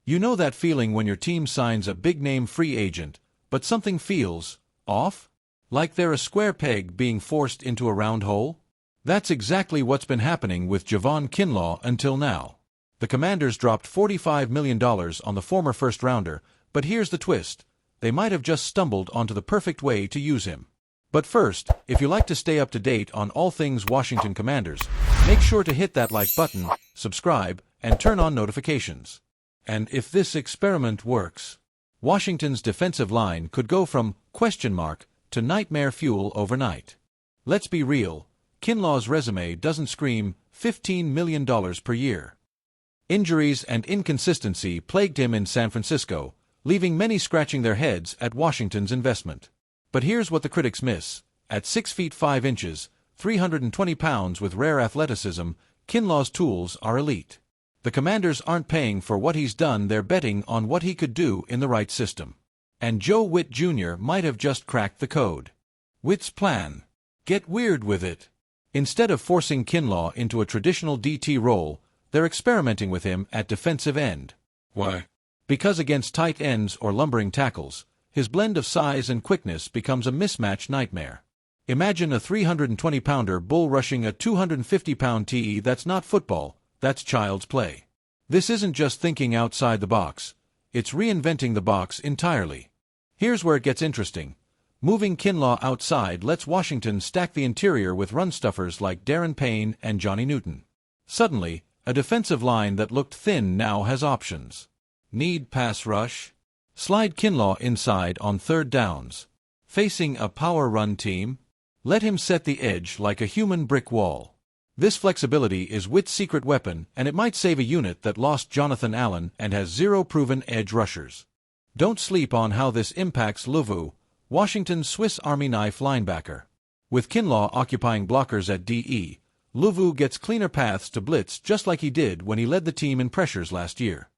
You know that feeling when your team signs a big-name free agent, but something feels off? Like they're a square peg being forced into a round hole? That's exactly what's been happening with Javon Kinlaw until now. The Commanders dropped $45 million on the former first-rounder, but here's the twist. They might have just stumbled onto the perfect way to use him. But first, if you like to stay up to date on all things Washington Commanders, make sure to hit that like button, subscribe, and turn on notifications. And if this experiment works, Washington's defensive line could go from question mark to nightmare fuel overnight. Let's be real, Kinlaw's resume doesn't scream $15 million per year. Injuries and inconsistency plagued him in San Francisco, leaving many scratching their heads at Washington's investment. But here's what the critics miss. At 6 feet 5 inches, 320 pounds with rare athleticism, Kinlaw's tools are elite. The Commanders aren't paying for what he's done, they're betting on what he could do in the right system. And Joe Witt Jr. might have just cracked the code. Witt's plan: get weird with it. Instead of forcing Kinlaw into a traditional DT role, they're experimenting with him at defensive end. Why? Because against tight ends or lumbering tackles, his blend of size and quickness becomes a mismatch nightmare. Imagine a 320-pounder bull rushing a 250-pound TE. That's not football, that's child's play. This isn't just thinking outside the box, it's reinventing the box entirely. Here's where it gets interesting. Moving Kinlaw outside lets Washington stack the interior with run-stuffers like Darren Payne and Johnny Newton. Suddenly, a defensive line that looked thin now has options. Need pass rush? Slide Kinlaw inside on third downs. Facing a power run team? Let him set the edge like a human brick wall. This flexibility is Witt's secret weapon, and it might save a unit that lost Jonathan Allen and has 0 proven edge rushers. Don't sleep on how this impacts Luvu, Washington's Swiss Army knife linebacker. With Kinlaw occupying blockers at DE, Luvu gets cleaner paths to blitz just like he did when he led the team in pressures last year.